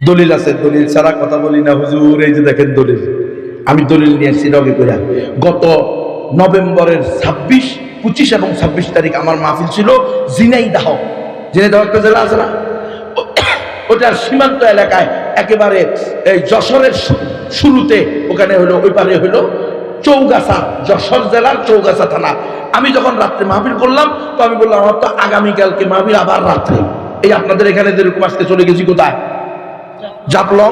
দলিল আছে, দলিল ছাড়া কথা বলি না হুজুর। এই যে দেখেন দলিল, আমি দলিল নিয়ে এসেছি রগে কইরা। গত নভেম্বরের 26, 25 এবং 26 তারিখ আমার মাহফিল ছিল ঝিনাইদহ। ঝিনাইদহ একটা জেলা আছে না, ওটার সীমান্ত এলাকায় একেবারে এই যশোরের শুরুতে, ওখানে হলো ওই পারে হলো চৌগাছা, যশোর জেলার চৌগাছা থানা। আমি যখন রাত্রে মাহফিল করলাম তো আমি বললাম আমার তো আগামীকালকে মাহফিল, আবার রাত্রে। এই আপনাদের এখানে যেরকম আজকে চলে গেছি কোথায়, জাপলং।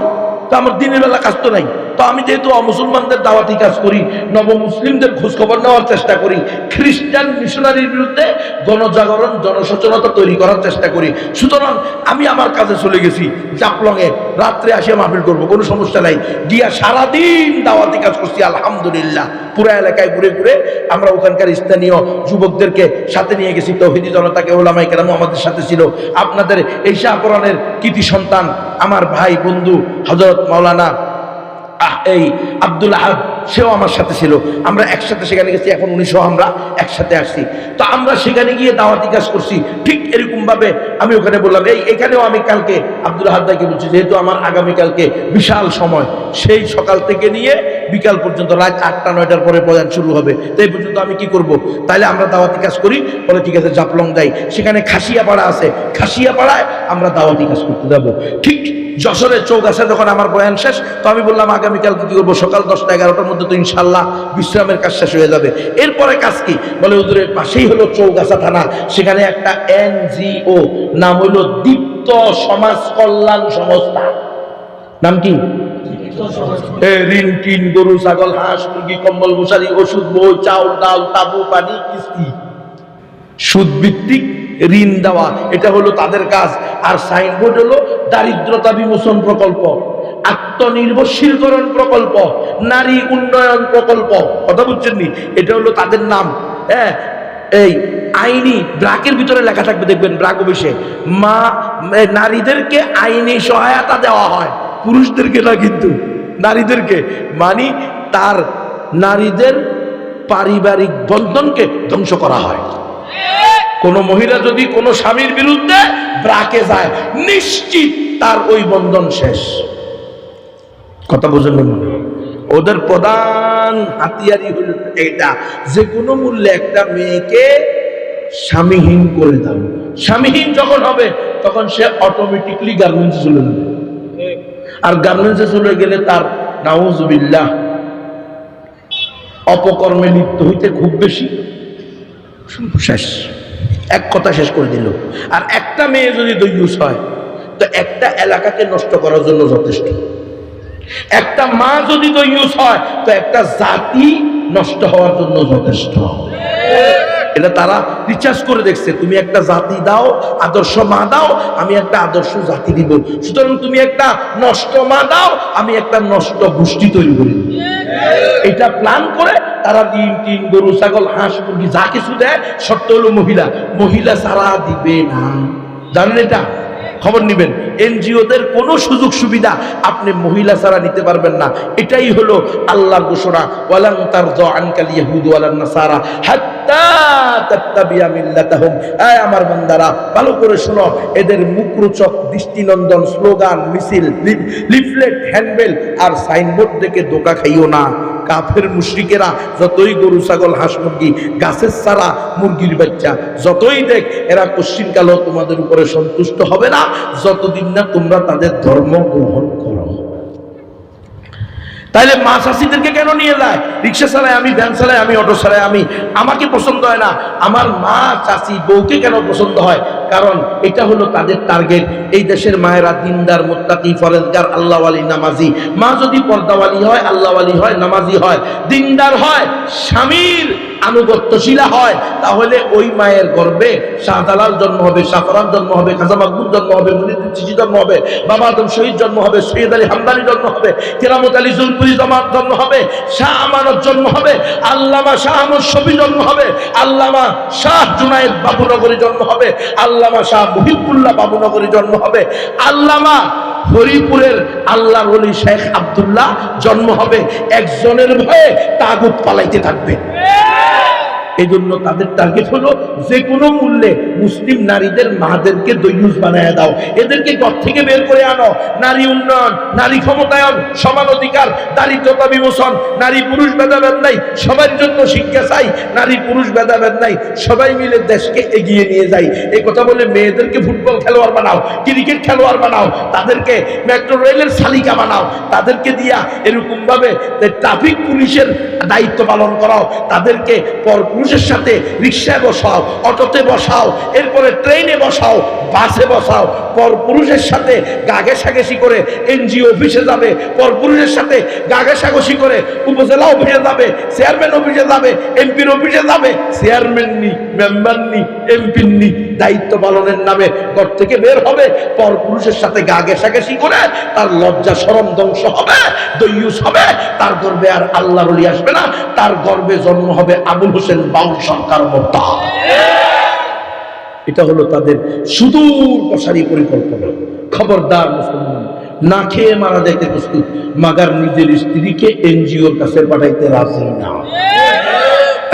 তো আমার দিনের বেলা কাজ তো নাই। তো আমি যেহেতু অমুসলমানদের দাওয়াতি কাজ করি, নবমুসলিমদের খোঁজখবর নেওয়ার চেষ্টা করি, খ্রিস্টান মিশনারির বিরুদ্ধে গণজাগরণ, জনসচেতনতা তৈরি করার চেষ্টা করি, সুতরাং আমি আমার কাজে চলে গেছি জাপলংয়ে। রাত্রে আসিয়া মাহফিল করবো, কোনো সমস্যা নাই। গিয়া সারাদিন দাওয়াতি কাজ করছি আলহামদুলিল্লাহ। পুরা এলাকায় ঘুরে ঘুরে আমরা ওখানকার স্থানীয় যুবকদেরকে সাথে নিয়ে গেছি, তৌহিদি জনতাকে, ওলামায়ে কেরাম আমাদের সাথে ছিল। আপনাদের এই শাহপুরানের কৃতি সন্তান আমার ভাই বন্ধু হযরত মাওলানা এই আব্দুল আহাদ, সেও আমার সাথে ছিল। আমরা একসাথে সেখানে গেছি, এখন 1900 আমরা একসাথে আসছি। তো আমরা সেখানে গিয়ে দাওয়াতি কাজ করছি। ঠিক এরকম ভাবে আমি ওখানে বললাম, এখানেও আমি কালকে আব্দুল আহাদ ভাইকে বলছি, যেহেতু আমার আগামীকালকে বিশাল সময়, সেই সকাল থেকে নিয়ে বিকাল পর্যন্ত, রাত 8টা 9টার পরে বয়ান শুরু হবে, তো এই পর্যন্ত আমি কি করব, তাইলে আমরা দাওয়াতি কাজ করি। বলে ঠিক আছে, জাপলং যাই। সেখানে খাসিয়াপাড়া আছে, খাসিয়াপাড়ায় আমরা দাওয়াতি কাজ করতে যাবো। ঠিক যশোরের চৌগাছা যখন আমার বয়ান শেষ, তো আমি বললাম আগামীকালকে কি করবো, সকাল 10টা 11টার মধ্যে তো ইনশাল্লাহ বিশ্রামের কাজ শেষ হয়ে যাবে। এরপরে কাজ কি, বলে হুজুরের পাশেই হলো চৌগাছা থানা, সেখানে একটা NGO, নাম হইল দীপ্ত সমাজ কল্যাণ সংস্থা। নাম কি? ঋণ টিন, গরু ছাগল হাঁস মুরগি, কম্বল মশারি, ওষুধ বই, চাউল ডাল, তাবু পানি, কিস্তি, সুদ ভিত্তিক ঋণ দেওয়া, এটা হলো তাদের কাজ। আর সাইনবোর্ড হলো দারিদ্রতা বিমোচন প্রকল্প, আত্মনির্ভরশীলকরণ প্রকল্প, নারী উন্নয়ন প্রকল্প। কথা বুঝছেন নি? এটা হলো তাদের নাম। হ্যাঁ, এই আইনি ব্রাকের ভিতরে লেখা থাকবে, দেখবেন ব্রাক অফিসে, নারীদেরকে আইনি সহায়তা দেওয়া হয়, পুরুষদেরকে না কিন্তু, নারীদেরকে। মানে তার নারীদের পারিবারিক বন্ধনকে ধ্বংস করা হয়। কোন মহিলা যদি কোনো স্বামীর বিরুদ্ধে ব্রাকে যায়, নিশ্চিত তার ওই বন্ধন শেষ। কথা বুঝলেন? ওদের প্রধান হাতিয়ারই হল এটা, যে কোনো মূল্যে একটা মেয়েকে স্বামীহীন করে দাও। স্বামীহীন যখন হবে তখন সে অটোমেটিকলি গার্মেন্টসে চলে যাবে। আর গার্মেন্টসে চলে গেলে তার নাউজুবিল্লাহ অপকর্মে লিপ্ত হইতে খুব বেশি শেষ। এক কথা শেষ করে দিল। আর একটা মেয়ে যদি দৈয়ুস হয় তো একটা এলাকাকে নষ্ট করার জন্য যথেষ্ট। একটা মা যদি দৈয়ুস হয় তো একটা জাতি নষ্ট হওয়ার জন্য যথেষ্ট। এটা তারা রিচার্জ করে দেখছে। তুমি একটা জাতি দাও, আদর্শ মা দাও, আমি একটা আদর্শ জাতি দিব। সুতরাং তুমি একটা নষ্ট মা দাও, আমি একটা নষ্ট গোষ্ঠী তৈরি করি। এটা প্ল্যান করে তারা ডিম টিন, গরু ছাগল হাঁস মুরগি যা কিছু দেয়, শর্ত হলো মহিলা ছাড়া দিবে না। জানেন এটা? খবর নিবেন। NGO-দের কোনো সুযোগ সুবিধা আপনি মহিলা ছাড়া নিতে পারবেন না। এটাই হলো আল্লাহর ঘোষণা, ওয়ালান তারযা আনকাল ইয়াহুদু ওয়ালান নাসারা হাত্তা তাত্তাবিয়া মিল্লাতাহুম। এই আমার বান্দারা ভালো করে শোনো, এদের মুখরোচক দৃষ্টিনন্দন স্লোগান, মিছিল, লিফলেট, হ্যান্ডবেল আর সাইনবোর্ড দেখে ধোঁকা খাইও না। কাফের মুশরিকেরা যতই গরু ছাগল হাঁস মুরগি, গাছের ছাড়া মুরগির বাচ্চা যতই দেখ, এরা কোশ্চিনকালেও তোমাদের উপরে সন্তুষ্ট হবে না যতদিন না তোমরা তাদের ধর্ম গ্রহণ করো। তাইলে মা চাষিদেরকে কেন নিয়ে যায়? রিক্সা চালায় আমি, ভ্যান চালায় আমি, অটো চালায় আমি, আমাকে পছন্দ হয় না। আমার মা চাষি বউকে কেন পছন্দ হয়? কারণ এটা হলো তাদের টার্গেট। এই দেশের মায়েরা দিনদার, মুত্তাকি, ফরজগার, আল্লাহওয়ালি, নামাজি। মা যদি পর্দাওয়ালি হয়, আল্লাহওয়ালি হয়, নামাজি হয়, দিনদার হয়, স্বামীর আনুগত্যশীলা হয়, তাহলে ওই মায়ের গর্ভে শাহজালাল জন্ম হবে, শাহফরান জন্ম হবে, খাজা মাকবুল জন্ম হবে, মুনিউদ্দিন চিশতি জন্ম হবে, বাবা আদম শহীদ জন্ম হবে, সৈয়দ আলী হামদানি জন্ম হবে, কেরামত আলী জুলপুরি জন্ম হবে, শাহ আমানত জন্ম হবে, আল্লামা শাহ আহমদ শফি জন্ম হবে, আল্লামা শাহ জুনায়েদ বাবুনগরী জন্ম হবে, আল্লামা শাহ মুহিবুল্লাহ বাবুনগরী জন্ম হবে, আল্লামা হরিপুরের আল্লাহর ওলি শেখ আব্দুল্লাহ জন্ম হবে। একজনের ভয়ে তাগুত পালাইতে থাকবে। এই জন্য তাদের টার্গেট হলো যে কোনো মূল্যে মুসলিম নারীদের মাদেরকে দৈয়ুস বানায় দাও, এদেরকে ঘর থেকে বের করে আনো। নারী উন্নয়ন, নারী ক্ষমতায়ন, সমান অধিকার, দারিদ্রতা বিমোচন, নারী পুরুষ ভেদাভেদ নাই, সবার জন্য শিক্ষা চাই, নারী পুরুষ ভেদাভেদ নাই, সবাই মিলে দেশকে এগিয়ে নিয়ে যাই। এই কথা বলে মেয়েদেরকে ফুটবল খেলোয়াড় বানাও, ক্রিকেট খেলোয়াড় বানাও, তাদেরকে মেট্রো রেলের শালিকা বানাও, তাদেরকে দিয়া এরকম ভাবে ট্রাফিক পুলিশের দায়িত্ব পালন করাও, তাদেরকে পরপুরুষের সাথে রিক্সায় বসাও, অটোতে বসাও, এরপরে ট্রেনে বসাও, বাসে বসাও, পরপুরুষের সাথে গা ঘেঁষাঘেঁষি করে এনজিও অফিসে যাবে, পরপুরুষের সাথে গা ঘেঁষাঘেঁষি করে উপজেলা অফিসে যাবে, চেয়ারম্যান অফিসে যাবে, এমপির অফিসে যাবে, চেয়ারম্যান নি, মেম্বার নি, এমপির নি, দায়িত্ব পালনের নামে ঘর থেকে বের হবে, পরপুরুষের সাথে গা ঘেঁষাঘেঁষি করে তার লজ্জা শরম ধ্বংস হবে, দৈয়ুস হবে, তার গর্বে আর আল্লাহর ওলি আসবে না, তার গর্বে জন্ম হবে আবুল হোসেন বাউল সরকার মোর্তা। এটা হলো তাদের সুদূর প্রসারী পরিকল্পনা। খবরদার মুসলমান, না খেয়ে মারা যাইতে প্রস্তুত, মাগার নিজের স্ত্রীকে এনজিওর কাছে পাঠাইতে রাজি না,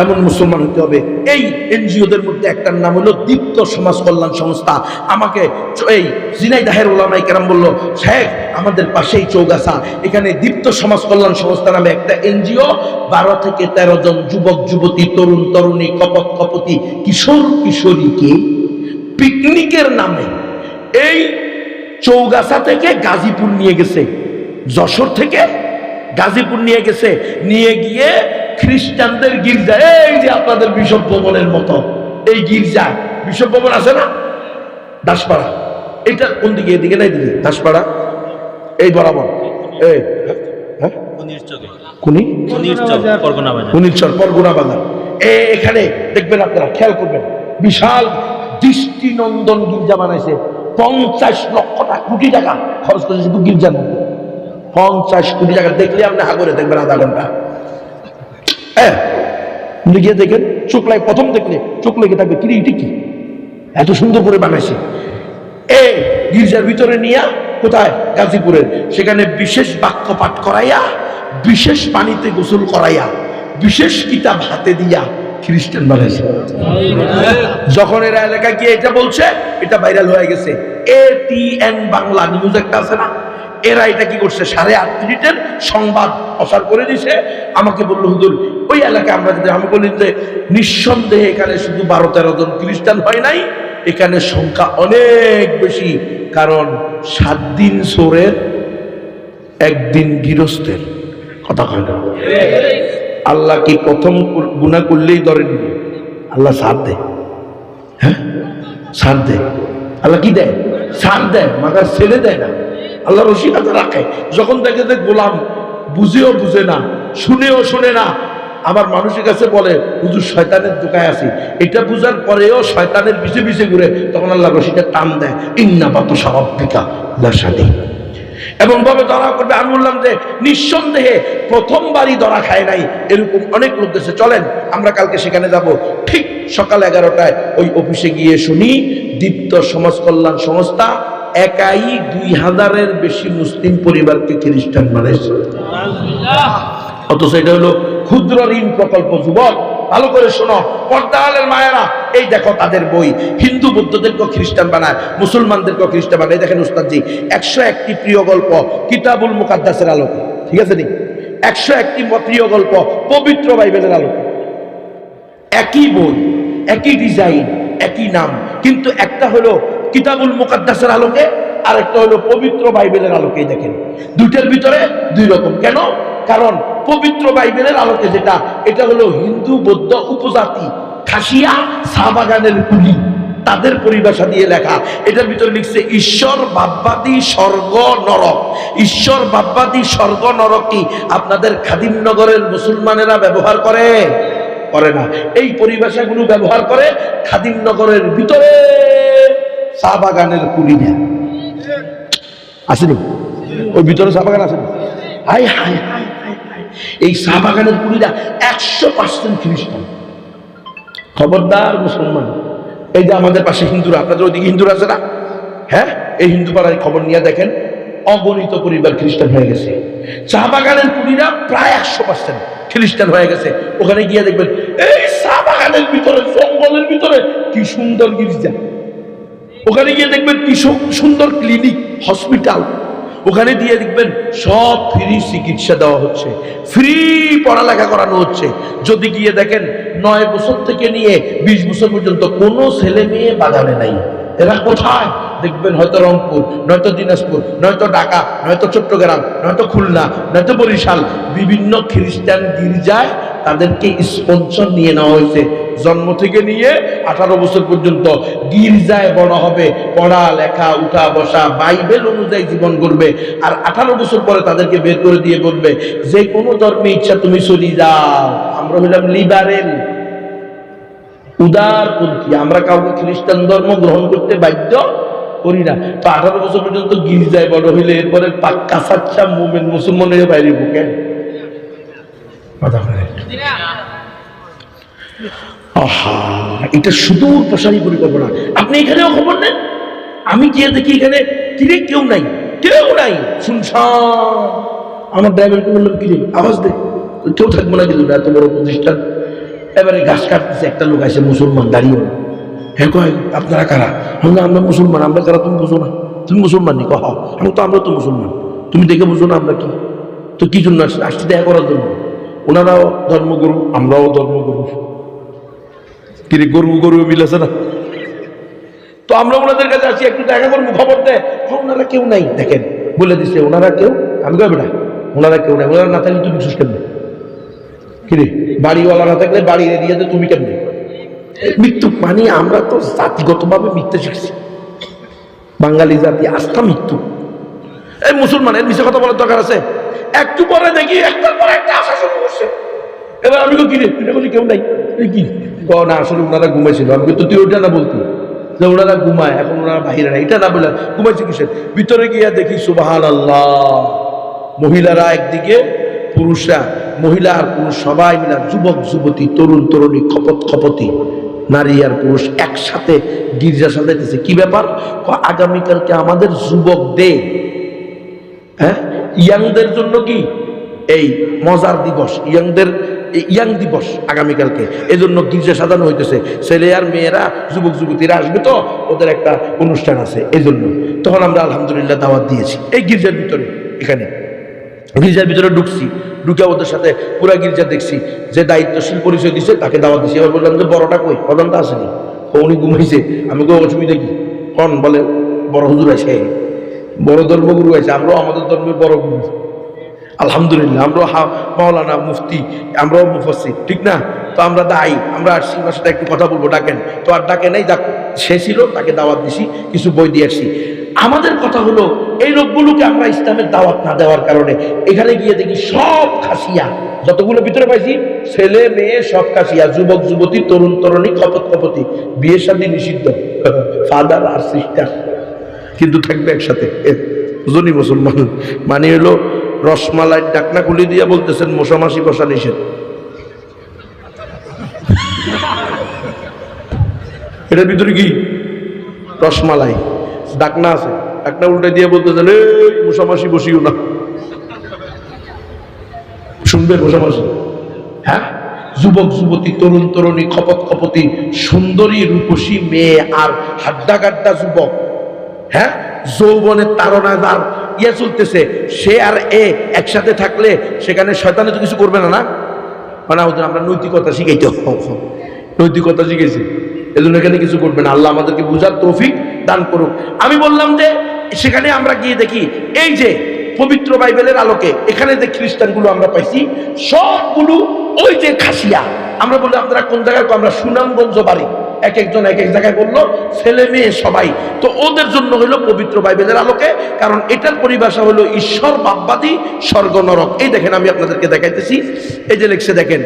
এমন মুসলমান হতে হবে। এই এনজিওদের মধ্যে একটার নাম হলো দীপ্ত সমাজ কল্যাণ সংস্থা। আমাকে এই ঝিনাইদহের ওলামায়ে কেরাম বলল, শেখ আমাদের পাশেই চৌগাছা, এখানে দীপ্ত সমাজ কল্যাণ সংস্থা নামে একটা এনজিও, 12 থেকে 13 জন যুবক যুবতী, তরুণ তরুণী, কপত কপতি, কিশোর কিশোরীকে পিকনিকের নামে এই চৌগাছা থেকে গাজীপুর নিয়ে গেছে, যশোর থেকে গাজীপুর নিয়ে গেছে, নিয়ে গিয়ে খ্রিস্টানদের গির্জা, এই যে আপনাদের বিশপ ভবনের মতো এই গির্জা, বিশপ ভবন আছে না দাসপাড়া, এটা কোন দিকে? এদিকে না এদিকে? দাসপাড়া এই বরাবর, এই কুনিরচর পরগনা বাজার, এখানে দেখবেন আপনারা, খেয়াল করবেন, বিশাল দৃষ্টিনন্দন গির্জা বানাইছে। 50 লক্ষ কোটি টাকা খরচ করেছে শুধু গির্জার মধ্যে। 50 কোটি টাকা দেখলে আপনি হাগরে দেখবেন আধা ঘন্টা। হ্যাঁ, গিয়ে দেখেন, চোখ লাগে, প্রথম দেখলে চোখ লেগে থাকবে, কি এটা কি এত সুন্দর করে বানাইছে। এই গির্জার ভিতরে নিয়ে কোথায়? গাজীপুরের, সেখানে বিশেষ বাক্য পাঠ করাইয়া, বিশেষ পানিতে গোসল করাইয়া, বিশেষ কিতাব হাতে দিয়া খ্রিস্টান বানাইছে। যখন এরা এলাকায় গিয়ে এটা বলছে, এটা ভাইরাল হয়ে গেছে। ATN বাংলা নিউজ একটা আছে না, এরা এটা কি করছে, 8.5 মিনিটের সংবাদ প্রচার করে দিছে। আমাকে বললো, হুজুর ওই এলাকায় আমরা যদি, আমি বলি যে নিঃসন্দেহে এখানে শুধু 12-13 জন খ্রিস্টান হয় নাই, এখানে সংখ্যা অনেক বেশি, কারণ 7 দিন চোরের, 1 দিন গৃহস্থের কথা কয় না। আল্লাহ কি প্রথম গুনাহ করলেই ধরে নিবে? আল্লাহ ছাড় দেয়, হ্যাঁ ছাড় দেয়। আল্লাহ কি দেয়? ছাড় দেয়, মাগার ছেড়ে দেয় না। আল্লাহ রসিকতা রাখে। যখন দেখে যে গোলাম বুঝেও বুঝে না, শুনেও শুনে না, আবার মানুষের কাছে বলে হুজুর শয়তানের দোকায় আছি, এটা বুঝার পরেও শয়তানের পিছে পিছে ঘুরে, তখন আল্লাহ রশিটা টান দেয়, ইন্না বাতুশা রাব্বিকা লাশাদীদ। এমন ভাবে ধরা করবে। আমি বললাম যে নিঃসন্দেহে প্রথমবারই ধরা খায় নাই, এরকম অনেক লোক দেশে। চলেন আমরা কালকে সেখানে যাব, ঠিক সকাল 11টায় ওই অফিসে গিয়ে শুনি দীপ্ত সমাজ কল্যাণ সংস্থা একাই 2000-এর বেশি মুসলিম পরিবারকে খ্রিস্টান বানাইছে। অথচ এটা হলো ক্ষুদ্র ঋণ প্রকল্প। যুবক ভালো করে শোনো, পর্দালের মায়েরা, এই দেখো তাদের বই, হিন্দু বৌদ্ধদেরকেও খ্রিস্টান বানায়, মুসলমানদেরকেও খ্রিস্টান বানায়। দেখেন উস্তাদজি, 101টি প্রিয় গল্প কিতাবুল মুকাদ্দাসের আলোকে, ঠিক আছে নি? 101টি প্রিয় গল্প পবিত্র বাইবেলের আলোকে। একই বই, একই ডিজাইন, একই নাম, কিন্তু একটা হলো কিতাবুল মুকাদ্দাসের আলোকে, আর একটা হলো পবিত্র বাইবেলের আলোকে। দেখেন দুইটার ভিতরে 2 রকম। কেন? কারণ পবিত্র বাইবেলের আলোকে যেটা, এটা হলো হিন্দু বৌদ্ধ উপজাতি খাসিয়া শাহবাগানের কুলি, তাদের পরিভাষা দিয়ে লেখা। এটার ভিতরে লিখছে ঈশ্বর ভাববাদী স্বর্গ নরক। ঈশ্বর ভাববাদী স্বর্গ নরক কি আপনাদের খাদিমনগরের মুসলমানেরা ব্যবহার করে? করে না। এই পরিভাষাগুলো ব্যবহার করে খাদিমনগরের ভিতরে শাহবাগানের কুলিরা। আসেনি? ওই ভিতরে শাহবাগান আসেনি? High high high high high, এই শাহবাগানের কুলিরা 100% খ্রিস্টান। খবরদার মুসলমান, এই যে আমাদের পাশে হিন্দুরা, আপনাদের ওইদিকে হিন্দুরা আছে না? হ্যাঁ, এই হিন্দু পাড়ায় খবর নিয়ে দেখেন, অগণিত পরিবার খ্রিস্টান হয়ে গেছে। চা বাগানের কুলিরা প্রায় 100% খ্রিস্টান হয়ে গেছে। ওখানে গিয়ে দেখবেন এই চা বাগান বাগানের ভিতরে, জঙ্গলের ভিতরে, কি সুন্দর গির্জা। ওখানে গিয়ে দেখবেন কি সুন্দর ক্লিনিক, হসপিটাল। ওখানে দিয়ে দেখবেন সব ফ্রি চিকিৎসা দেওয়া হচ্ছে, ফ্রি পড়ালেখা করানো হচ্ছে। যদি গিয়ে দেখেন 9 বছর থেকে নিয়ে 20 বছর পর্যন্ত কোনো ছেলে মেয়ে বাগানে নাই। এরা কোথায়? দেখবেন হয়তো রংপুর, নয়তো দিনাজপুর, নয়তো ঢাকা, নয়তো চট্টগ্রাম, নয়তো খুলনা, নয়তো বরিশাল, বিভিন্ন খ্রিস্টান গির্জায় তাদেরকে স্পন্সর নিয়ে নেওয়া হয়েছে। জন্ম থেকে নিয়ে 18 বছর পর্যন্ত গির্জায় বড় হবে, পড়া লেখা, উঠা বসা, বাইবেল অনুযায়ী জীবন করবে। আর 18 বছর পরে তাদেরকে বের করে দিয়ে বলবে যে কোনো ধর্মে ইচ্ছা তুমি চলে যাও। আমরা হইলাম লিবারেল, উদারপন্থী। আমরা কাউকে খ্রিস্টান ধর্ম গ্রহণ করতে বাধ্য করি না। তো 18 বছর পর্যন্ত গির্জায় বড় হইলে এরপরে পাক্কা সাচ্চা মুমিন মুসলমান হয়ে বাইরে বুকে কথা বলে। আহা, এটা সুদূর প্রসারী পরিকল্পনা। আপনি এখানেও খবর নেন, আমি গিয়ে দেখি এখানে কিরে কেউ নাই, কেউ নাই, শুনশান। আমার ড্রাইভারকে বললাম কিরে আওয়াজ দে, কেউ থাকবো না কিন্তু এত বড় প্রতিষ্ঠান। এবারে ঘাস কাটতেছে, একটা লোক আসে মুসলমান দাঁড়িয়ে। হ্যাঁ কয় আপনারা কারা? আমরা মুসলমান। আমরা কারা? তুমি বুঝো না? তুমি মুসলমান নি? কহ আমরা তো মুসলমান। তুমি দেখে বুঝো না আমরা কি? তো কি জন্য আসছি? দেখা করার জন্য। ওনারাও ধর্মগুরু, আমরাও ধর্মগুরু। কিরে গরু গরু মিল আছে না? তো আমরা ওনাদের কাছে আসি, একটু দেখা করবো, খবর দেয়। ওনারা কেউ নাই। দেখেন বলে দিচ্ছে ওনারা কেউ। আমি কই বেটা ওনারা কেউ নাই। ওনারা না থাকলে তুই বিশ্বাস কেমন? কিরে বাড়িওয়ালা না থাকলে বাড়ি এরিয়া দিয়ে তুমি কেমনে? মৃত্যু মানে আমরা তো জাতিগতভাবে মিথ্যে শিখছি। বাঙালি জাতি আস্থা মৃত্যু। এই মুসলমানের মিশে কথা বলার দরকার আছে? একটু পরে দেখি একটার পর একটা আসা শুরু করছে। এবার আমি কিরে তুই বলি কেউ নাই কি না? আসলে ওনারা ঘুমাইছিল। আমি কিন্তু তুই ওইটা না বলতি যে ওনারা ঘুমায়, এখন ওনারা বাহিরে না, এটা না বলে ঘুমাইছে কিসের? ভিতরে গিয়া দেখি সুবহানাল্লাহ, মহিলারা একদিকে, পুরুষরা, মহিলা আর পুরুষ সবাই মিলা, যুবক যুবতী, তরুণ তরুণী, খপতি, নারী আর পুরুষ একসাথে গির্জা সাজাইতেছে। কি ব্যাপার? আগামীকালকে আমাদের যুবকদের, হ্যাঁ ইয়াংদের জন্য কি এই মজার দিবস, ইয়াং দিবস আগামীকালকে। এজন্য গির্জা সাজানো হইতেছে। ছেলে আর মেয়েরা, যুবক যুবতীরা আসবে, তো ওদের একটা অনুষ্ঠান আছে এই জন্য। তখন আমরা আলহামদুলিল্লাহ দাওয়াত দিয়েছি এই গির্জার ভিতরে। এখানে গির্জার ভিতরে ঢুকছি, ঢুকে ওদের সাথে পুরা গির্জা দেখছি। যে দায়িত্বশীল পরিচয় দিচ্ছে তাকে দাওয়াত দিচ্ছি। এবার বললাম যে বড়টা কই? প্রধানটা আসেনি, উনি ঘুমাইছে। আমি কই অসুবিধা কি? কন বলে বড় হুজুর আছে, বড় ধর্মগুরু আছে। আমরাও আমাদের ধর্মের বড় গুরু আলহামদুলিল্লাহ। আমরাও মাওলানা, মুফতি, আমরাও মুফাসসির, ঠিক না? তো আমরা দায়ী, আমরা আসছি, ওনার সাথে একটু কথা বলবো, ডাকেন। তো আর ডাকে নাই, যাক সে ছিল, তাকে দাওয়াত দিছি, কিছু বই দিয়ে আসছি। আমাদের কথা হলো এই লোকগুলোকে আমরা ইসলামের দাওয়াত না দেওয়ার কারণে এখানে গিয়ে দেখি সব খাসিয়া, যতগুলো ভিতরে পাইছি, ছেলে মেয়ে সব খাসিয়া, যুবক যুবতী, তরুণ তরুণী, খপতি। বিয়ে শাদী নিষিদ্ধ, ফাদার আর সিস্টার কিন্তু থাকবে একসাথে। বুঝলি মুসলমান মানে হলো রসমালাইয়ের ডাকনা খুলে দিয়ে বলতেছেন মশামাছি বসা নিষেধ। এটার ভিতরে কি রসমালাই ডাকনা আছে, ডাকনা উল্টে দিয়ে বলতেছেন এই মশামাছি বসিও না। শুনবে মশামাছি? হ্যাঁ, যুবক যুবতী, তরুণ তরুণী, খপতি, সুন্দরী রূপসী মেয়ে আর হাড্ডা গাড্ডা যুবক, হ্যাঁ যৌবনের তাড়নাদার ইয়ে চলতেছে। সে আর এ একসাথে থাকলে সেখানে শয়তানে তো কিছু করবে না, না মানে ওদের আমরা নৈতিকতা শিখাইতে, নৈতিকতা শিখেছি, এজন্য এখানে কিছু করবে না। আল্লাহ আমাদেরকে বুঝার তৌফিক দান করুক। আমি বললাম যে সেখানে আমরা গিয়ে দেখি এই যে পবিত্র বাইবেলের আলোকে এখানে যে খ্রিস্টানগুলো আমরা পাইছি সবগুলো ওই যে খাসিয়া। আমরা বললাম আপনারা কোন জায়গায়? আমরা সুনামগঞ্জ বাড়ি। এক একজন এক এক জায়গায় বললো, ছেলে মেয়ে সবাই। তো ওদের জন্য হলো পবিত্র বাইবেলের আলোকে, কারণ এটার পরিভাষা হলো ঈশ্বর বাপবাদী, স্বর্গ নরক। এই দেখেন আমি আপনাদেরকে দেখাইতেছি, এই যে লেখছে দেখেন,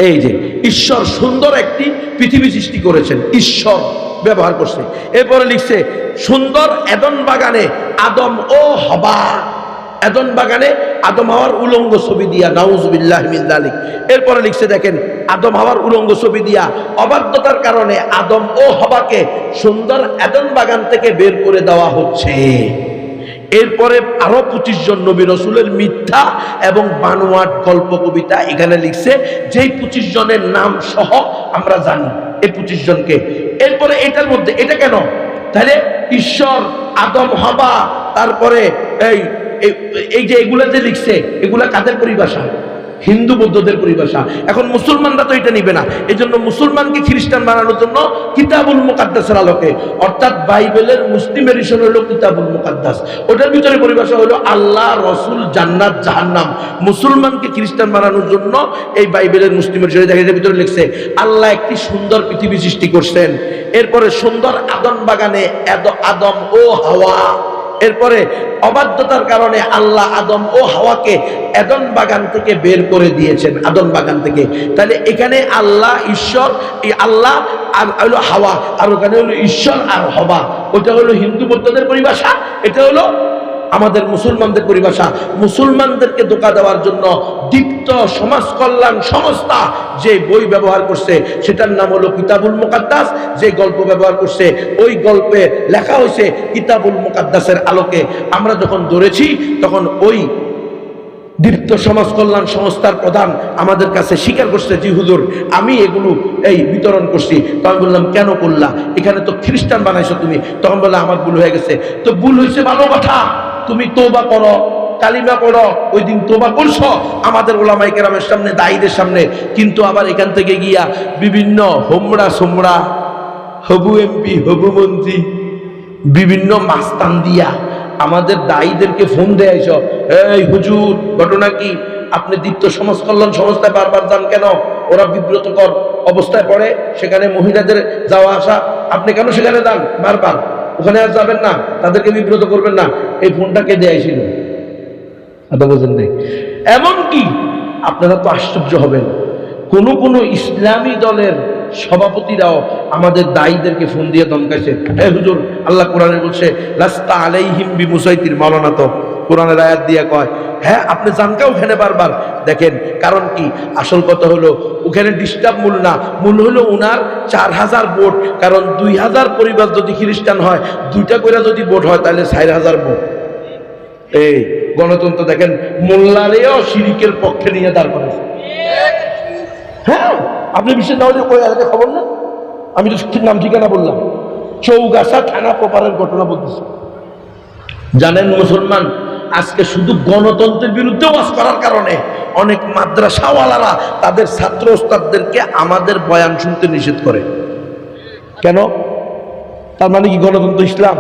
এই যে ঈশ্বর সুন্দর একটি পৃথিবী সৃষ্টি করেছেন, ঈশ্বর ব্যবহার করছে। এরপরে লিখছে সুন্দর এদন বাগানে আদম ও হাওয়া, এদন বাগানে আদম হাওয়ার উলঙ্গ ছবি দিয়া, নাউজুবিল্লাহি মিন যালিক। এরপরে লিখছে দেখেন আদম হাওয়ার উলঙ্গ ছবি দিয়া অবাধ্যতার কারণে আদম ও হাওয়াকে সুন্দর এদন বাগান থেকে বের করে দেওয়া হচ্ছে। এরপরে আরো 25 জন নবী রাসূলের মিথ্যা এবং বানোয়াট গল্প কবিতা এখানে লিখছে, যেই 25 জনের নাম সহ আমরা জানি এই 25 জনকে। এরপরে এটার মধ্যে এটা কেন তাহলে ঈশ্বর, আদম, হাওয়া, তারপরে এই যে এগুলা যে লিখছে এগুলা কাদের পরিভাষা? হিন্দু বৌদ্ধদের পরিভাষা। এখন মুসলমানরা তো এটা নিবে না, এই জন্য মুসলমানকে খ্রিস্টান বানানোর জন্য কিতাবুল মুকাদ্দাসের আলোকে, অর্থাৎ বাইবেলের মুসলিম এডিশন হলো কিতাবুল মুকাদ্দাস, ওটার ভিতরে পরিভাষা হলো আল্লাহ, রসুল, জান্নাত, জাহান্নাম। মুসলমানকে খ্রিস্টান বানানোর জন্য এই বাইবেলের মুসলিম এডিশনে দেখা যায় ভিতরে লিখছে আল্লাহ একটি সুন্দর পৃথিবী সৃষ্টি করছেন, এরপরে সুন্দর আদম বাগানে আদম ও হাওয়া, এরপরে অবাধ্যতার কারণে আল্লাহ আদম ও হাওয়াকে এদন বাগান থেকে বের করে দিয়েছেন, আদম বাগান থেকে। তাহলে এখানে আল্লাহ ঈশ্বর, এই আল্লাহ আর হলো হাওয়া, আর ওখানে হলো ঈশ্বর আর হাওয়া। ওটা হলো হিন্দু বৌদ্ধদের পরিভাষা, এটা হলো আমাদের মুসলমানদের পরিভাষা। মুসলমানদেরকে ধোঁকা দেওয়ার জন্য দীপ্ত সমাজ কল্যাণ সংস্থা যে বই ব্যবহার করছে সেটার নাম হলো কিতাবুল মুকাদ্দাস। যে গল্প ব্যবহার করছে ওই গল্পে লেখা হয়েছে কিতাবুল মুকাদ্দাসের আলোকে। আমরা যখন ধরেছি তখন ওই দীপ্ত সমাজ কল্যাণ সংস্থার প্রধান আমাদের কাছে স্বীকার করছে, জি হুজুর আমি এগুলো বিতরণ করছি। তখন বললাম কেন করলা, এখানে তো খ্রিস্টান বানাইছো তুমি। তখন বললো আমার ভুল হয়ে গেছে। তো ভুল হয়েছে ভালো কথা, তুমি তওবা করো, কালিমা পড়ো। ওই দিন তওবা করছো আমাদের ওলামায়ে কেরামের সামনে, দায়ীদের সামনে, কিন্তু আবার এখান থেকে গিয়া বিভিন্ন হোমরা সোমরা, হবু এমপি, হবু মন্ত্রী, বিভিন্ন মাস্তান দিয়া আমাদের দায়ীদেরকে ফোন দেয়, এই হুজুর ঘটনা কি, আপনি দীপ্ত সমাজ কল্যাণ সংস্থায় বারবার যান কেন? ওরা বিব্রতকর অবস্থায় পড়ে, সেখানে মহিলাদের যাওয়া আসা, আপনি কেন সেখানে যান বারবার? ওখানে আর যাবেন না, তাদেরকে বিব্রত করবেন না। এই ফোনটা কে দেয়াইছিল? বোঝেন নাই। এমনকি আপনারা তো আশ্চর্য হবেন, কোন ইসলামী দলের সভাপতিরাও আমাদের দায়ীদেরকে ফোন দিয়ে ধমকাইছে, হুজুর আল্লাহ কোরআনে বলছে লাস্তা আলাইহিম বিমুসাইতির, মাওলানা তো কোরআনের আয়াত দিয়ে কয়, হ্যাঁ আপনি জানকা ওখানে বারবার দেখেন। কারণ কি, আসল কথা হলো ওখানে ডিস্টার্ব মূল না, মূল হলো ওনার 4000 ভোট। কারণ 2000 পরিবার যদি খ্রিস্টান হয়, 2টা করে যদি ভোট হয় তাহলে 4000 ভোট। এই গণতন্ত্র দেখেন মোল্লারেও শিরিকের পক্ষে নিয়ে দাঁড় করেছে। হ্যাঁ আপনি বিশ্বের না হলে ওই এলাকায় খবর না, আমি তো নাম ঠিকানা বললাম, চৌগাছা থানা প্রপারের ঘটনা বলতেছি। জানেন মুসলমান আজকে শুধু গণতন্ত্রের বিরুদ্ধে ওয়াজ করার কারণে অনেক মাদ্রাসাওয়ালারা তাদের ছাত্র ওস্তাদদেরকে আমাদের বয়ান শুনতে নিষেধ করে। কেন? তার মানে কি গণতন্ত্র ইসলাম?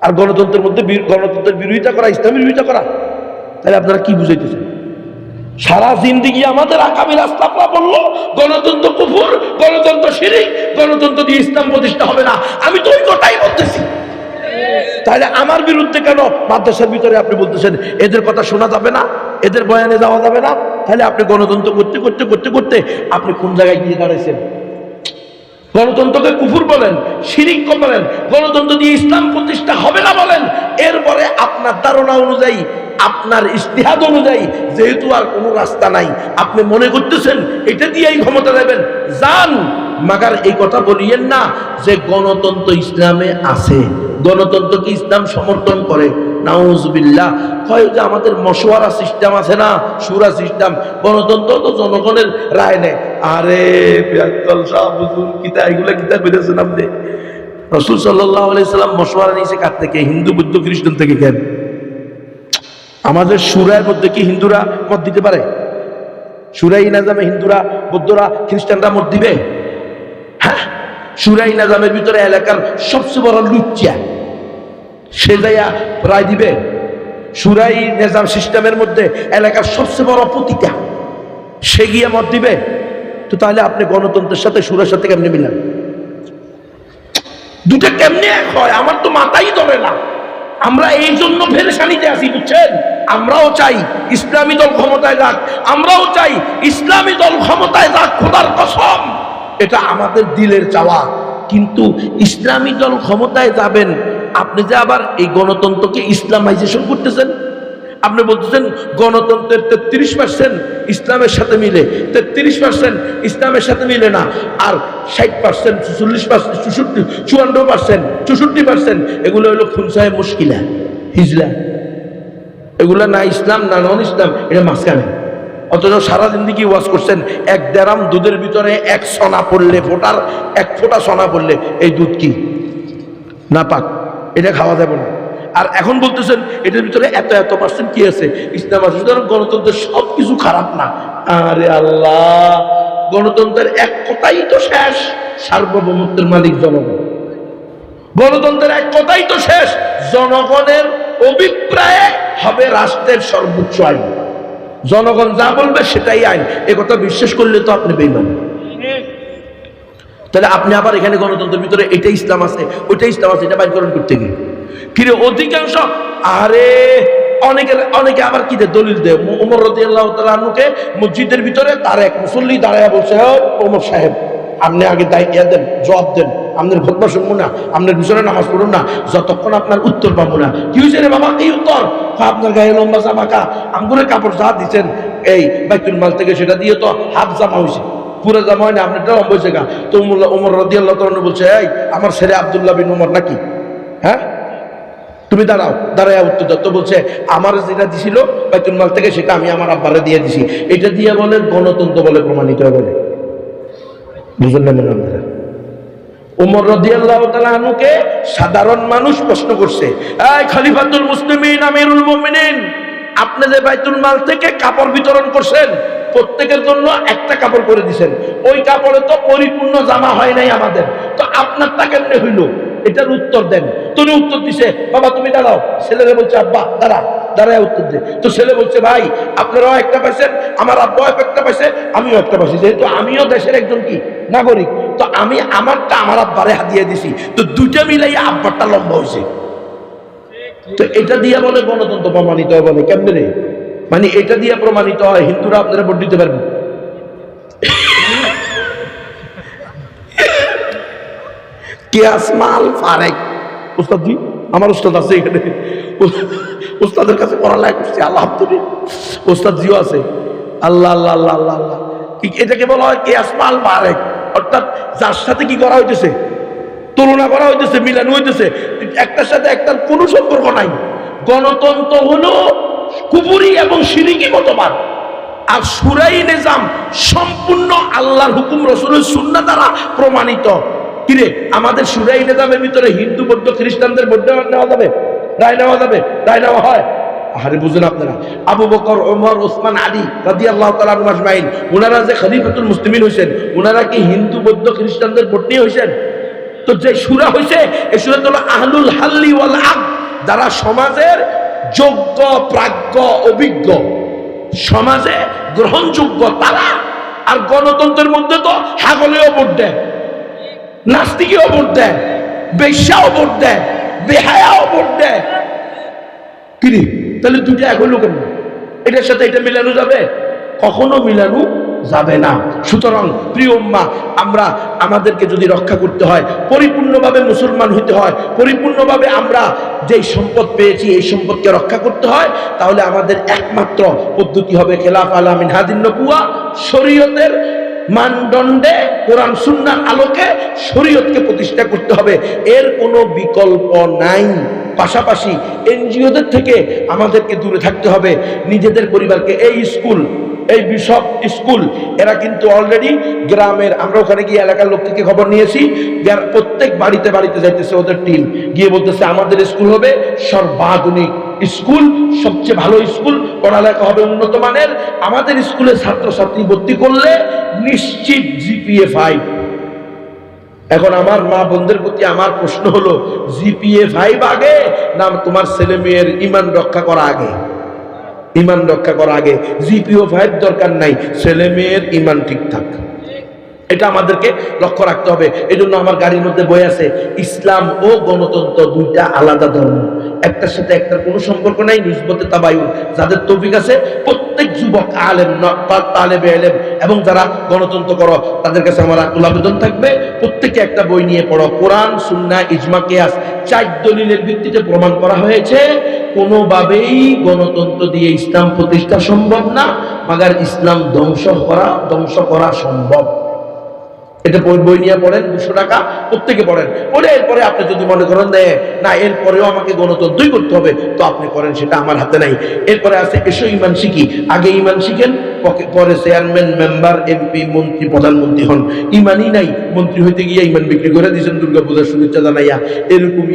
আর গণতন্ত্রের মধ্যে গণতন্ত্রের বিরোধিতা করা ইসলামের বিরোধিতা করা? তাহলে আপনারা কি বুঝাইতেছেন? সারা জিন্দেগি আমাদের আকাবির আসলাফরা বললো গণতন্ত্র কুফর, গণতন্ত্র শিরক, গণতন্ত্র দিয়ে ইসলাম প্রতিষ্ঠা হবে না। আমি তো ওই কথাই বলতেছি। তাহলে আমার বিরুদ্ধে কেন মাদ্রাসার ভিতরে আপনি বলতেছেন এদের কথা শোনা যাবে না, এদের বয়ানে যাওয়া যাবে না? তাহলে আপনি গণতন্ত্র করতে করতে করতে করতে আপনি কোন জায়গায় গিয়ে দাঁড়াইছেন? গণতন্ত্রকে কুফর বলেন, শিরিক বলেন, গণতন্ত্র দিয়ে ইসলাম প্রতিষ্ঠা হবে না বলেন। এরপরে আপনার ধারণা অনুযায়ী, আপনার ইজতিহাদ অনুযায়ী, যেহেতু আর কোনো রাস্তা নাই, আপনি মনে করতেছেন এটা দিয়েই ক্ষমতা দেবেন, যান। মাগার এই কথা বলিয়েন না যে গণতন্ত্র ইসলামে আছে, গণতন্ত্রকে ইসলাম সমর্থন করে। নাউজুবিল্লাহ। কয় যে আমাদের মশওয়ারা সিস্টেম আছে না, শুরা সিস্টেম, গণতন্ত্র তো জনগণের রায় নেয়। আরে এগুলা কিতাব বেঁধেছেন আপনি? রাসূল সাল্লাল্লাহু আলাইহি সাল্লাম মশওয়ারা নিয়েছে কার থেকে? হিন্দু, বৌদ্ধ, খ্রিস্টান থেকে। কেন? আমাদের সুরার মধ্যে কি হিন্দুরা মত দিতে পারে? সুরাই নাজামে হিন্দুরা, বৌদ্ধরা, খ্রিস্টানরা মত দিবে? হ্যাঁ, সুরাই নাজামের ভিতরে এলাকার সবচেয়ে বড় লুচ্চা সে যাইয়া রায় দিবে? সুরাই নিজাম সিস্টেমের মধ্যে এলাকার সবচেয়ে বড় পতিতা সে গিয়ে মত দিবে? তো তাহলে আপনি গণতন্ত্রের সাথে সুরের সাথে কেমনে মিলান? দুটা কেমনে এক হয়? আমার তো মাথাই ধরে না। আমরা এই জন্য পেরেশানিতে আছি, বুঝছেন? আমরাও চাই ইসলামী দল ক্ষমতায় যাক, আমরাও চাই ইসলামী দল ক্ষমতায় যাক, খোদার কসম এটা আমাদের দিলের চাওয়া। কিন্তু ইসলামী দল ক্ষমতায় যাবেন, আপনি যে আবার এই গণতন্ত্রকে ইসলামাইজেশন করতেছেন। আপনি বলতেছেন গণতন্ত্রের 33% ইসলামের সাথে মিলে, 33% ইসলামের সাথে মিলে না, আর 60%, 40%, 54%, 64% এগুলো হলো খুনসায়ে মুশকিলা। হিজলা, এগুলা না ইসলাম না নন ইসলাম, এটা মাঝখানে। অথচ সারা জিন্দেগি ওয়াজ করছেন, 1 ড্রাম দুধের ভিতরে 1 সোনা পড়লে, ফোটার 1 ফোঁটা সোনা পড়লে এই দুধ কি না পাক, এটা খাওয়া যাবে না। আর এখন বলতেছেন এটার ভিতরে এত এত পার্সেন্ট কি আছে, ইসলাম আছে। সুতরাং গণতন্ত্রের সব কিছু খারাপ না। আরে আল্লাহ, গণতন্ত্রের এক কথাই তো শেষ, সার্বভৌমত্বের মালিক জনগণ। গণতন্ত্রের এক কথাই তো শেষ, জনগণের অভিপ্রায়ে হবে রাষ্ট্রের সর্বোচ্চ আইন। জনগণ যা বলবে সেটাই আইন। এ কথা বিশ্বাস করলে তো আপনি বেঈমান। তাহলে আপনি আবার এখানে গণতন্ত্রের ভিতরে এটা ইসলাম আছে, ওইটা ইসলাম আছে, এটা বাইরকরণ করতে গিয়ে কিরে অধিকাংশ, আরে অনেকে আবার কি দলিল দেয়, ওমর রাদিয়াল্লাহু তাআলা আনহুকে মসজিদের ভিতরে তার এক মুসল্লি দাঁড়ায় বলছে, ওমর সাহেব আপনি আগে দায়িত্ব দেন, জবাব দেন, আপনার খুতবা শুনবো না, আপনার পিছনে নামাজ পড়ুন না যতক্ষণ আপনার উত্তর পাবো না। কি হয়েছে রে বাবা, কি উত্তর? আপনার গায়ে লম্বা জামাকা, আঙ্গুরের কাপড় যা দিচ্ছেন এই বাইতুল মাল থেকে, সেটা দিয়ে তো হাফ জামা হয়েছে, পুরো জামা হয় না, আপনারটা লম্বা হয়েছে গা। তো ওমর রাদিয়াল্লাহু তাআলা বলছে, এই আমার ছেলে আব্দুল্লাহ বিন ওমর নাকি, হ্যাঁ তুমি দাঁড়াও, দাঁড়ায় উত্তর দাও। তো বলছে আমার যেটা দিছিল বাইতুল মাল থেকে সেটা আমি আমার আব্বারে দিয়ে দিছি। এটা দিয়ে বলে গণতন্ত্র বলে প্রমাণিত হবে না। বুঝলেন না মনে হয়? ওমর রাদিয়াল্লাহু তাআলা আনহুকে সাধারণ মানুষ প্রশ্ন করছে, এই খলিফাতুল মুসলিমিন আমিরুল মুমিনিন, আপনি যে বাইতুল মাল থেকে কাপড় বিতরণ করছেন, প্রত্যেকের জন্য একটা কাপড় করে দিছেন, ওই কাপড়ে তো পরিপূর্ণ জামা হয় নাই আমাদের, তো আপনারটা কেমনে হইল? এটার উত্তর দেন। তুমি উত্তর দিছে, বাবা তুমি দাঁড়াও। ছেলেরা বলছে, আব্বা দাঁড়া, দাঁড়ায় উত্তর দে। তো ছেলে বলছে, ভাই আপনারাও একটা পাইছেন, আমার আব্বাও একটা পাইছে, আমিও একটা পাইছি, যেহেতু আমিও দেশের একজন কি নাগরিক, তো আমি আমারটা আমার আব্বারে হাতিয়ে দিছি, তো দুইটা মিলাই আব্বারটা লম্বা হয়েছে। তো এটা দিয়ে বলে গণতন্ত্র প্রমাণিত হয়। বলে কেমনে রে? মানে এটা দিয়ে প্রমাণিত হয় হিন্দুরা আপনারা ভোট দিতে পারবেন। কিয়াসমাল ফারেক উস্তাদ জি, আমার উস্তাদ আছে এখানে, উস্তাদের কাছে পড়ালেখা করছি আলহামদুলিল্লাহ, উস্তাদ জিও আছে। আল্লাহ আল্লাহ আল্লাহ আল্লাহ আল্লাহ, এটাকে বলা হয় কিয়াসমাল ফারেক, অর্থাৎ যার সাথে কি করা হইতেছে, তুলনা করা হইতেছে, মিলানো হইতেছে, একটার সাথে একটার কোনো সম্পর্ক নাই। গণতন্ত্র হলো কুফরি এবং শিরকি মতবাদ, আর শুরাই নিজাম সম্পূর্ণ আল্লাহর হুকুম রাসূলের সুন্নাহ দ্বারা প্রমাণিত। কিরে আমাদের শুরাই নিজামের ভিতরে হিন্দু বৌদ্ধ খ্রিস্টানদের ভোট নেওয়া যাবে, রায় নেওয়া যাবে, রায় নেওয়া হয়? আরে বুঝুন আপনারা, আবু বকর, ওমর, ওসমান, আলী রাদিয়াল্লাহু তাআলা আনহুম আজমাইন, ওনারা যে খলিফাতুল মুসলিমিন হয়েছেন, ওনারা কি হিন্দু বৌদ্ধ খ্রিস্টানদের ভোট নিয়ে হয়েছেন? তো যে সূরা হয়েছে, এই সূরা হলো আহলুল হাল্লি ওয়াল আকদ, যারা সমাজের যোগ্য প্রাজ্ঞ অভিজ্ঞ, সমাজে গ্রহণযোগ্য তারা। আর গণতন্ত্রের মধ্যে তো হাগলেও ভোট দেয়, নাস্তিকেও ভোট দেয়, বেশ্যাও ভোট দেয়, বেহায়াও ভোট দেয়। কিরে তাহলে দুইটা এক হইল কেন? এটার সাথে এটা মিলানো যাবে? কখনো মিলানো যাবে না। সুতরাং প্রিয় উম্মাহ, আমরা আমাদেরকে যদি রক্ষা করতে হয়, পরিপূর্ণভাবে মুসলমান হইতে হয়, পরিপূর্ণভাবে আমরা যেই সম্পদ পেয়েছি এই সম্পদকে রক্ষা করতে হয়, তাহলে আমাদের একমাত্র পদ্ধতি হবে খেলাফ আলা মিনহাজিন নবুয়া, শরীয়তের মানদণ্ডে কোরআন সুন্নাহর আলোকে শরীয়তকে প্রতিষ্ঠা করতে হবে, এর কোনো বিকল্প নাই। পাশাপাশি এনজিওদের থেকে আমাদেরকে দূরে থাকতে হবে, নিজেদের পরিবারকে। এই স্কুল, এই বিশপ স্কুল, এরা কিন্তু অলরেডি গ্রামের, আমরা ওখানে গিয়ে এলাকার লোক থেকে খবর নিয়েছি, প্রত্যেক বাড়িতে বাড়িতে যাইতেছে ওদের টিম, গিয়ে বলতেছে আমাদের স্কুল হবে সর্বাধুনিক স্কুল, সবচেয়ে ভালো স্কুল, পড়ালেখা হবে উন্নত মানের। আমাদের স্কুলে ছাত্রছাত্রী ভর্তি করলে নিশ্চিত জিপিএ 5। এখন আমার মা বোনদের প্রতি আমার প্রশ্ন হলো, জিপিএ 5 আগে না তোমার ছেলে মেয়ের ইমান রক্ষা করা আগে? ইমান রক্ষা করা আগে। জিপিও 5 দরকার নাই, ছেলে মেয়ের ইমান ঠিক থাক, এটা আমাদেরকে লক্ষ্য রাখতে হবে। এই জন্য আমার গাড়ির মধ্যে বই আছে, ইসলাম ও গণতন্ত্র দুইটা আলাদা ধর্ম, একটার সাথে একটার কোনো সম্পর্ক নাই। নিসবতে তাবায়ুন, যাদের তৌফিক আছে প্রত্যেক যুবক আলেম, তালেবে ইলম এবং যারা গণতন্ত্র করো তাদের কাছে আমার আকুল আবেদন থাকবে, প্রত্যেকে একটা বই নিয়ে পড়ো। কোরআন, সুন্নাহ, ইজমা, কিয়াস 4 দলিলের ভিত্তিতে প্রমাণ করা হয়েছে কোনোভাবেই গণতন্ত্র দিয়ে ইসলাম প্রতিষ্ঠা সম্ভব না, মাগার ইসলাম ধ্বংস করা সম্ভব। এটা বই নিয়ে পড়েন, 200 টাকা প্রত্যেকে পড়েন, পড়ে এরপরে আপনি যদি মনে করেন না এরপরেও আমাকে গণতন্ত্রই করতে হবে, তো আপনি করেন, সেটা আমার হাতে নাই। এরপরে আছে এসো ইমান শিখি, আগে ইমান শিখেন, পরে চেয়ারম্যান, মেম্বার, এমপি, মন্ত্রী, প্রধানমন্ত্রী হন। ইমানই নাই, মন্ত্রী হইতে গিয়ে ইমান বিক্রি করে দিয়েছেন দুর্গাপূজার শুভেচ্ছা জানাইয়া, এরকম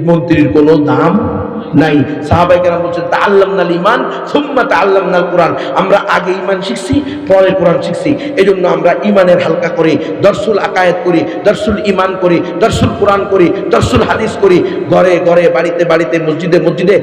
মন্ত্রীর কোনো দাম নাই। সাহাবায়ে কেরাম বলছেন তাআল্লামনাল ঈমান সুম্মা তাআল্লামনাল কুরআন, আমরা আগে ঈমান শিখছি পরে কোরআন শিখছি। এজন্য আমরা ঈমানের হালকা করি, দরসুল আকায়েদ করি, দরসুল ঈমান করি, দরসুল কুরআন করি, দরসুল হাদিস করি, ঘরে ঘরে, বাড়িতে বাড়িতে, মসজিদে মসজিদে,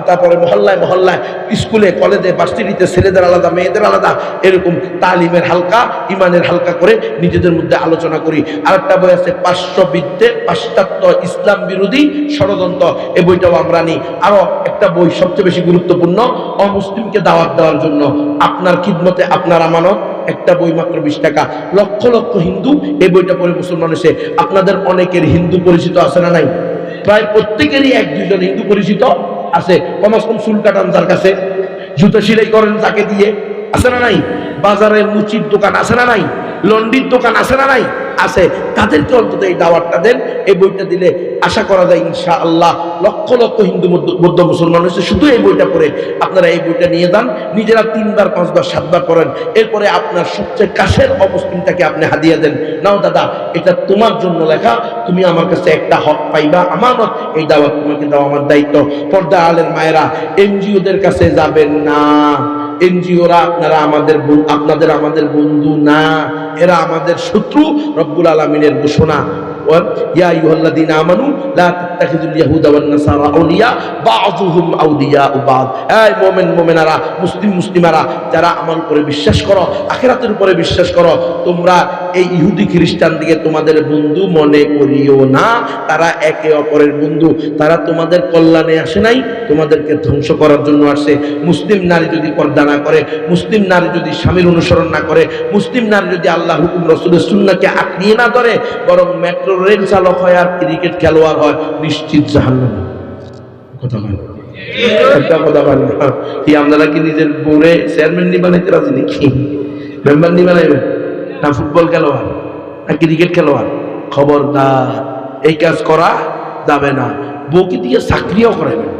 তারপরে মহল্লায় মহল্লায়, স্কুলে কলেজে ভার্সিটিতে, ছেলেদের আলাদা মেয়েদের আলাদা, এরকম তালিমের হালকা, ঈমানের হালকা করে নিজেদের মধ্যে আলোচনা করি। আরেকটা বই আছে পার্শ্ববিদ্যে পাশ্চাত্য ইসলাম বিরোধী ষড়যন্ত্র, এই বইটাও আমরা নিই। আরো একটা বই সবচেয়ে বেশি গুরুত্বপূর্ণ, অমুসলিমকে দাওয়াত দেওয়ার জন্য, আপনার খিদমতে আপনার আমানত, একটা বই মাত্র 20 টাকা। লক্ষ লক্ষ হিন্দু এই বইটা পড়ে মুসলমান হয়েছে। আপনাদের অনেকের হিন্দু পরিচিত আছে না নাই? প্রায় প্রত্যেকেরই 1-2 জন হিন্দু পরিচিত আছে। কমাস কম চুল কাটান যার কাছে, জুতা সেলাই করেন তাকে দিয়ে, আছে না নাই? বাজারে মুচির দোকান আছে না নাই? লন্ডির দোকান আছে না নাই? আছে। তাদেরকে অন্তত এই দাওয়াতটা দেন। এই বইটা দিলে আশা করা যায় ইনশাআল্লাহ লক্ষ লক্ষ হিন্দু বৌদ্ধ মুসলমান হয়েছে শুধু এই বইটা পড়ে। আপনারা এই বইটা নিয়ে যান, নিজেরা 3বার 5বার 7বার পড়েন, এরপরে আপনার সবচেয়ে কাছের অমুসলিমটাকে আপনি হাদিয়া দেন, নাও দাদা এটা তোমার জন্য লেখা, তুমি আমার কাছে একটা হক পাইবা, আমানত, এই দাওয়াত তোমাকে দাও, আমার দায়িত্ব। পর্দা আলের মায়েরা, এনজিওদের কাছে যাবেন না। এনজিওরা আপনাদের আমাদের বন্ধু না, এরা আমাদের শত্রু। রব্বুল আলামিনের ঘোষণা, ইয়া আইয়ুহাল্লাযীনা আমানু লা তাত্তাখিযুল ইয়াহুদা ওয়ান নাসারা আউলিয়া বা'যুহুম আউলিয়াউ বা'দ। এই মুমিন মুমিনারা, মুসলিমারা যারা আমার উপরে বিশ্বাস করো, আখিরাতের উপরে বিশ্বাস করো, তোমরা এই ইহুদি খ্রিস্টানদিকে তোমাদের বন্ধু মনে করিও না। তারা একে অপরের বন্ধু, তারা তোমাদের কল্যাণে আসে নাই, তোমাদেরকে ধ্বংস করার জন্য আসে। মুসলিম নারী যদি পর্দা না করে, মুসলিম নারী যদি স্বামীর অনুসরণ না করে, মুসলিম নারী যদি আল্লাহ হুকুম রাসূলের সুন্নাহকে আঁকড়িয়ে না ধরে, বরং মেট্রো রেল চালক হয় আর ক্রিকেট খেলোয়াড় হয়, নিশ্চিত জাহান্নামে। কথা বলেন, একটা কথা বলেন, কি আপনারা কি নিজের বউরে চেয়ারম্যান নি বানাইতে রাজি নাকি? মেম্বার নি বানাইবেন না? ফুটবল খেলোয়াড় না ক্রিকেট খেলোয়াড়? খবরদার, এই কাজ করা যাবে না। বউকে দিয়ে চাকরিও করাবেন।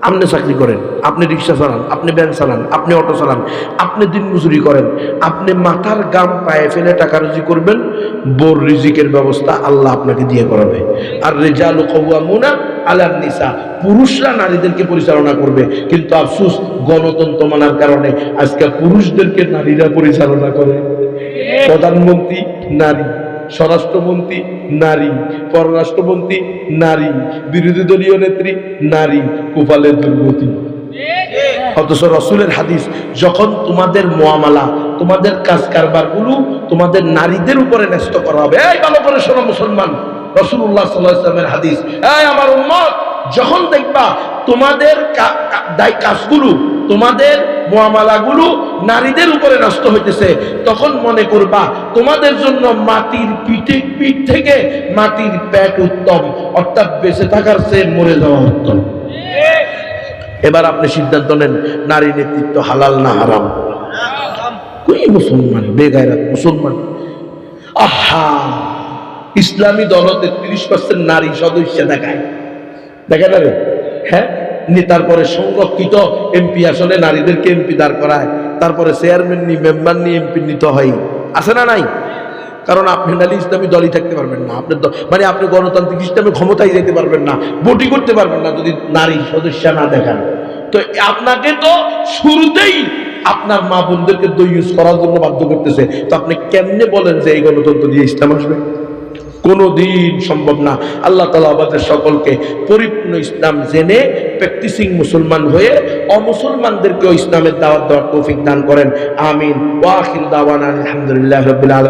আপনি চাকরি করেন, আপনি রিক্সা চালান, আপনি ভ্যান চালান, আপনি অটো চালান, আপনি দিন মজুরি করেন, আপনি মাথার গাম পায়ে ফেলে টাকা রুজি করবেন, বোর রিজিকের ব্যবস্থা আল্লাহ আপনাকে দিয়ে করাবে। আর রিজালু কাওয়ামুনা আলান নিসা, পুরুষরা নারীদেরকে পরিচালনা করবে। কিন্তু আফসোস, গণতন্ত্র মানার কারণে আজকে পুরুষদেরকে নারীরা পরিচালনা করে। প্রধানমন্ত্রী নারী, স্বরাষ্ট্রমন্ত্রী নারী, পররাষ্ট্রমন্ত্রী নারী, বিরোধী দলীয় নেত্রী নারী, কুফালের দুর্গতি। অথচ রাসূলের হাদিস, যখন তোমাদের মুআমালা, তোমাদের কাজ কারবার গুলো তোমাদের নারীদের উপরে ন্যস্ত করা হবে। এই ভালো করে শোনো মুসলমান, রাসূলুল্লাহ সাল্লাল্লাহু আলাইহি ওয়াসাল্লামের হাদিস, এই আমার উম্মত, যখন দেখবা তোমাদের কাজগুলো, তোমাদের মুআমালাগুলো নারীদের উপরে নষ্ট হইতেছে, তখন মনে করবা তোমাদের জন্য মাটির পিঠ থেকে মাটির পেট উত্তম, অর্থাৎ বেঁচে থাকার চেয়ে মরে যাওয়া উত্তম। এবার আপনি সিদ্ধান্ত নেন, নারী নেতৃত্ব হালাল না হারাম? কই মুসলমান, বেগায়রাত মুসলমান। আহা, ইসলামী দলতে 30% নারী সদস্য দেখায়, দেখা যাবে? হ্যাঁ, তারপরে সংরক্ষিত এমপি আসনে নারীদেরকে এমপি দাঁড় করায়, তারপরে চেয়ারম্যান নি, মেম্বার নি, এমপি নিতে হয়, আছে না নাই? কারণ আপনি নালি ইসলামী দলই থাকতে পারবেন না, আপনি মানে আপনি গণতান্ত্রিক ইসলামে ক্ষমতায় যেতে পারবেন না, ভোটই করতে পারবেন না যদি নারী সদস্য না দেখান। তো আপনাকে তো শুরুতেই আপনার মা বোনদেরকে দইউজ করার জন্য বাধ্য করতেছে। তো আপনি কেমনে বলেন যে এই গণতন্ত্র দিয়ে ইসলাম আসবে? কোনোদিন সম্ভব না। আল্লাহ তাআলা আমাদের সকলকে পরিপূর্ণ ইসলাম জেনে প্র্যাকটিসিং মুসলমান হয়ে অমুসলমানদেরকেও ইসলামের দাওয়াত দেওয়ার তৌফিক দান করেন। আমিন। ওয়া আখিরু দাওয়ানা আলহামদুলিল্লাহি রাব্বিল আলামিন।